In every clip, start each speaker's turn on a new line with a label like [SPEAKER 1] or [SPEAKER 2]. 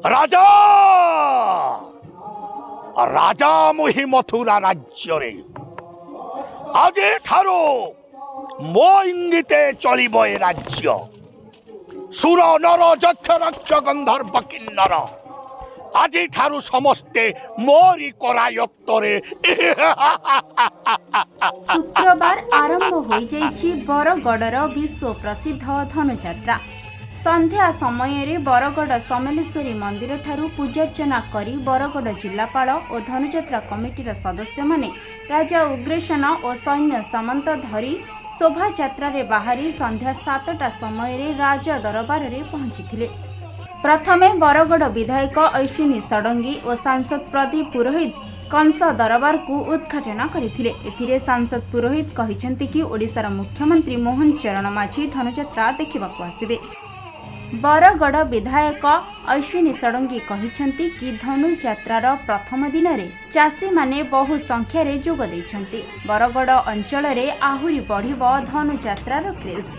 [SPEAKER 1] राजा राजा मुहि मथुरा राज्य रे आज ठारो मो इंगिते चलिबो ए राज्य सुर नर यक्ष रक्ष गंधर्व किन्नर आज ठारू समस्ते मोरी करायत्तरे
[SPEAKER 2] शुक्रवार आरंभ हो जाइछि बरगड़र विश्व प्रसिद्ध धनुଯାତ୍ରା। संध्या समय बरगड़ समलेश्वरी मंदिर ठारू पूजार्चना करी बरगड़ जिलापाल और धनुଯାତ୍ରା कमिटीर सदस्य माने राजा उग्रेशन और सैन्य सामंत धरी शोभायात्रा बाहरी संध्या 7टा समय राज दरबार रे पहुंची। प्रथमे बरगड़ विधायक अश्विनी षडंगी और सांसद प्रदीप पुरोहित कंस दरबार को उद्घाटन करथिले। एथिरे सांसद पुरोहित कहिसेंति कि ओडिशार मुख्यमंत्री मोहन चरण माझी धनुଯାତ୍ରା देखिबाकू आसिबे। बरगड़ विधायक अश्विनी षडंगी कहिसेंति कि धनुଯାତ୍ରାर प्रथम दिन में चाषी माने बहु संख्यार जोग दैछंती। बरगड़ अंचल रे आहुरी बढ़िबो धनुଯାତ୍ରାर क्रेज।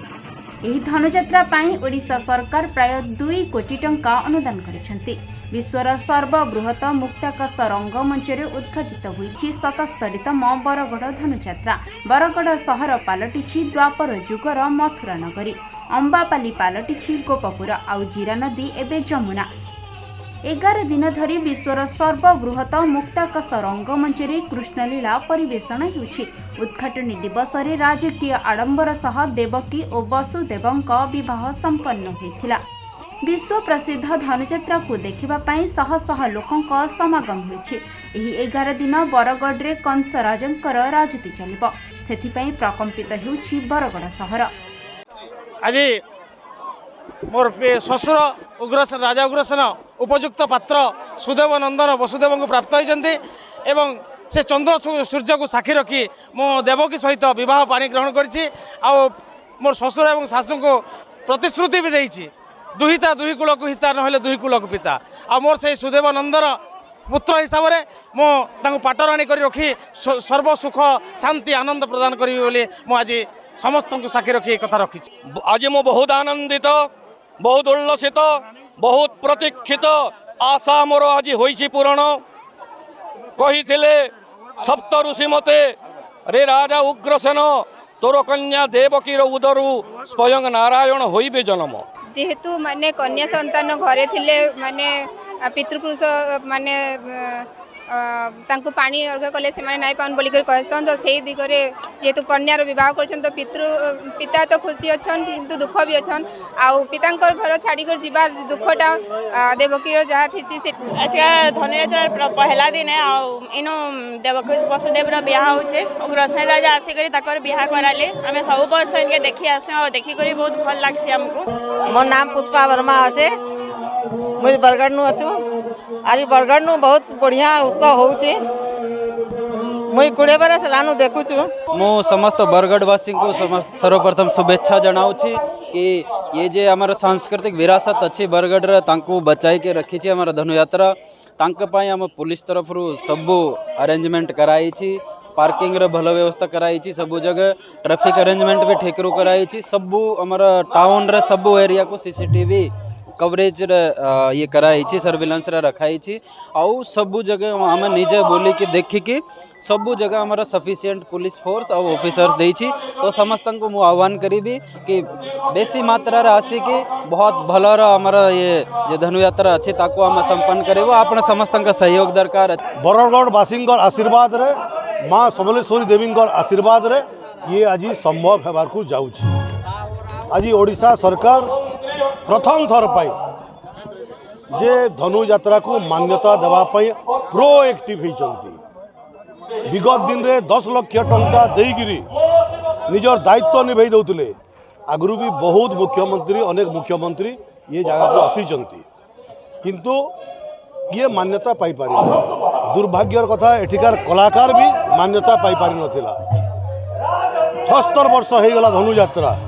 [SPEAKER 2] ଏହି ଧନୁଯାତ୍ରା ପାଇଁ ଓଡ଼ିଶା ସରକାର ପ୍ରାୟ 2 କୋଟି ଟଙ୍କା ଅନୁଦାନ କରିଛନ୍ତି। ବିଶ୍ୱର ସର୍ବବୃହତ ମୁକ୍ତାକାଶ ରଙ୍ଗମଞ୍ଚରେ ଉଦ୍ଘାଟିତ ହୋଇଛି 77ତମ ବରଗଡ଼ ଧନୁଯାତ୍ରା। ବରଗଡ଼ ସହର ପାଲଟିଛି ଦ୍ୱାପର ଯୁଗର ମଥୁରା ନଗରୀ। ଅମ୍ବାପାଲି ପାଲଟିଛି ଗୋପପୁର ଆଉ ଜିରା ନଦୀ ଏବେ ଯମୁନା। 11 दिन धरी विश्वर सर्वबृहत मुक्ताकाश रंगमंच कृष्णलीला परिवेषण होउछि। उद्घाटनी दिवस रे राजकीय आडंबर सह देवकी और वसुदेवंक विवाह संपन्न होइथिला। विश्व प्रसिद्ध धनुଯାତ୍ରା को देखिबा पई शह शह लोकंक समागम होइछि। एही 11 दिन बरगड़ रे कंस राजंकर राजती चलिबो सेथि पई प्रकंपित होउछि बरगड़ सहर।
[SPEAKER 3] आज मोर ससुर उग्रसेन राजा उग्रसेन उपयुक्त पात्र सुदेव नंदन वसुदेव को प्राप्त होती एवं से चंद्र सूर्य को साक्षी रखी मो देवकी सहित विवाह पाणी ग्रहण करी मोर ससुर एवं शाशु को प्रतिश्रुति भी देती दुहिता दुही कूल को हिता ना दुही कूल को पिता आ मोर से सुदेव नंदन पुत्र हिसाब से मो पाटराणी कर रखी सर्व सुख शांति आनंद प्रदान करी बोली मो आज समस्त को साक्षी रखी कथा रखी।
[SPEAKER 1] आज मो बहुत आनंदित बहुत उल्लसित बहुत प्रतीक्षित आशा मोर आज होइछि पूरण कही सप्त ऋषि मते रे राजा उग्रसेन तोर कन्या देवकीर उदरु स्वयं नारायण होइबे जन्म।
[SPEAKER 4] जेहेतु माने कन्या संतान घरे थिले माने पितृपुरुष माने तांको पानी अर्घ कले से नाई पान बोलिक कहसन तो से दिगरे जेहेतु कन्यार बहुत कर पिता तो खुशी अच्छन किंतु दुख भी अच्छन आउ पितांकर घर छाड़ी कर जीवा दुखटा देवकीर जहाँ थी से
[SPEAKER 5] आज धनुଯାତ୍ରା पहला दिन है इनु देवकी वसुदेव बिहा होचे उग्रसेन राजा आसिक बिहा कराले आम सब वर्ष इनके देखी आसु देखिक बहुत भल लग्सी आमको।
[SPEAKER 6] मोर नाम पुष्पा वर्मा अच्छे मुझे बरगड़ नु अच्छु आज बरगड़ नु बहुत बढ़िया उत्सव होचे मुई 20 बरस लानु देखुछु।
[SPEAKER 7] मु समस्त बरगड़वासी को सर्वप्रथम शुभेच्छा जनाऊँगी कि ये जे हमारा सांस्कृतिक विरासत अच्छी बरगड़ तांको बचाई के रखी हमारा धनुଯାତ୍रा तांक पाई हम पुलिस तरफ सबू अरेंजमेंट कराई पार्किंग रे भल व्यवस्था कराई सबू जगह ट्रैफिक अरेंजमेंट भी ठीक रू कराई सबू हमारा टाउन रे सबू एरिया को सीसीटीवी कवरेज ये कराई सर्विलांस रखाई आउ सबू जगह आम निजे बोली कि देखिकी सबू जगह हमारा सफिशिएंट पुलिस फोर्स और ऑफिसर्स देछि तो समस्त को मु आह्वान करी कि बेसी मात्रा रे आसिकी बहुत भलर हमारा ये जे धनुଯାत्रा अच्छी ताको आम संपन्न करेबो आपण समस्त सहयोग दरकार।
[SPEAKER 8] बरगड़ वासी आशीर्वाद रे माँ समलेश्वरी देवी आशीर्वाद रे ये आज संभव होबार को जाउछि। आज ओडिशा सरकार प्रथम थर पाई जे धनुଯାତ୍ରା को मान्यता देवा पाई प्रोएक्टिव होइचंती। विगत दिन रे 10 लाख टंका देइगिरी निजर दायित्व निभै दउतले आगुरु भी बहुत मुख्यमंत्री अनेक मुख्यमंत्री ये जगह को आसीचंती किंतु ये मान्यता पाई पारि दुर्भाग्यर कथा एठिकार कलाकार भी मान्यता पाई पारि नथिला। 76 वर्ष हो गला धनुଯାତ୍ରା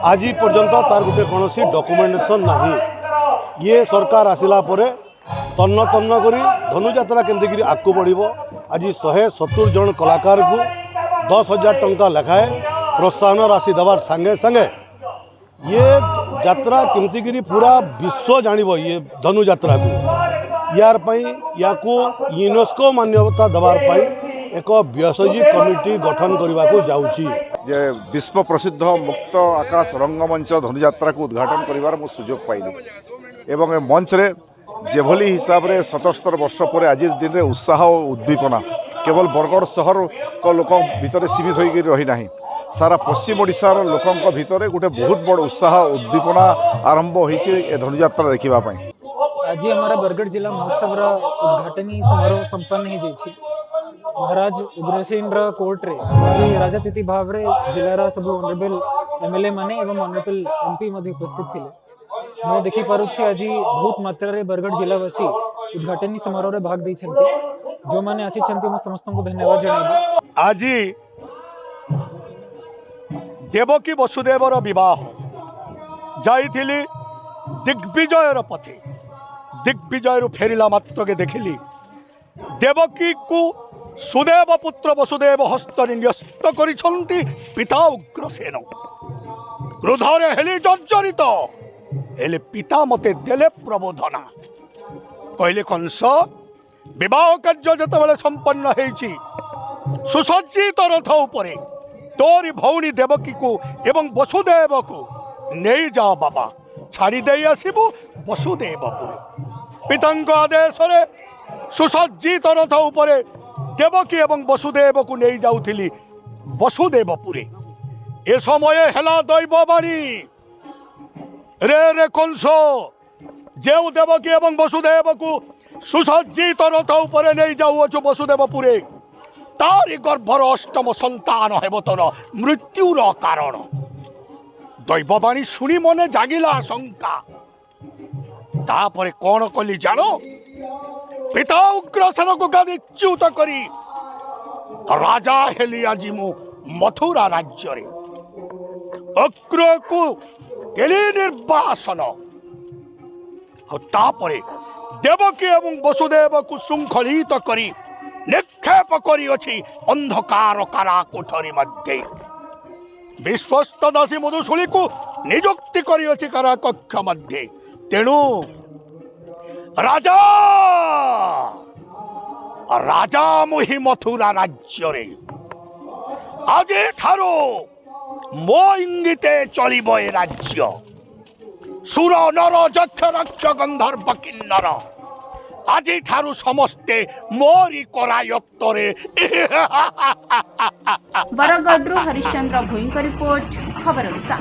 [SPEAKER 8] आज पर्यंत तार गोटे कौन डॉक्यूमेंटेशन नहीं। ये सरकार आसिला परे तन्न तन्न करी धनुଯାତ୍ରା केमती आगू बढ़ आज 170 जन कलाकार को 10,000 टंका लेखाए प्रोत्साहन राशि देवार संगे संगे ये यात्रा केमती पूरा विश्व जानिब ये धनु यात्रा को यार पई या को यूनेस्को मान्यता देवार पई एक व्यासजी कमिटी गठन करने को जाउची
[SPEAKER 9] जे विश्व प्रसिद्ध मुक्त आकाश रंगमंच धनुयात्रा को उद्घाटन करिवार मु सुजोग पाइली एवं ए मंच रे जेभली हिसाब रे 77 वर्ष पर आज दिन रे उत्साह और उद्दीपना केवल बरगढ़ सहर को लोक भितर सीमित होई रही नाही सारा पश्चिम ओडिशार लोकंक भितर गोटे बहुत बड़ उत्साह उद्दीपना आरंभ होइछि ए धनुयात्रा देखिबा पई।
[SPEAKER 10] आज हमारा बरगढ़ जिला महोत्सव उद्घाटन समारोह संपन्न हो महाराज उग्रसेन कोर्ट रे आज राजनीति भाव रे जिलार सब ऑनरेबल एमएलए माने एवं ऑनरेबल एमपी मध्ये उपस्थित थिले मैं देखि पारुछि आज बहुत मात्रा रे बरगढ़ जिलावासी उद्घाटन समारोह रे भाग दै छथि जो माने आसी छथि मैं समस्त को धन्यवाद जणाबी।
[SPEAKER 8] आज देवकी वसुदेवर विवाह जाइथिली दिग्विजयर पथे दिग्विजय फेरिला मात्र के देखिली देवकी को सुदेव पुत्र वसुदेव हस्तरे न्यस्त करिछंती पिता उग्रसेन क्रोधरे हेली जर्जरित हेले पिता मते देले प्रबोधना कहले कंस विवाह कार्य जतबेले संपन्न हेछि सुसज्जित रथ उपरे तोरी भौणी देवकी को एवं वसुदेव को नहीं जा बाबा छाड़ी दे आसबु वसुदेवपुर पितांक आदेश सुसज्जित रथ उपरे देवकी एवं वसुदेव को नहीं जाऊली वसुदेवपुरे ए समय हेला दैववाणी रे रे कंस जेउ देवकी एवं वसुदेव को सुसज्जित रथ उपरे नहीं जाऊछु वसुदेवपुरे तारी गर्भर अष्टम संतान हेब तोर मृत्युर कारण दैववाणी शुणी मने जागिला शंका तापरे कौन कली जानो पिता उग्रसेन को गादी च्युत करी राजा हेली आज मु मथुरा राज्य रे अक्र को देली निर्वासन तापरे देवकी एवं वसुदेव को श्रृंखलित करी निक्षेप करी अछि अंधकार कारा कोठरी मध्य विश्वस्त दासी मधुशूली को नियुक्ति करी अछि कारा कक्ष मध्य तेणु राजा राजा मुहि मथुरा राज्य रे आज ठारो मो इंगिते चलिबो ए राज्य सुर नर यक्ष रक्ष गंधर्व किन्नर आज ठारू समस्ते मोरी करायत्तरे।
[SPEAKER 2] बरगढ़ हरिश्चंद्र भोई रिपोर्ट खबर ओडिशा।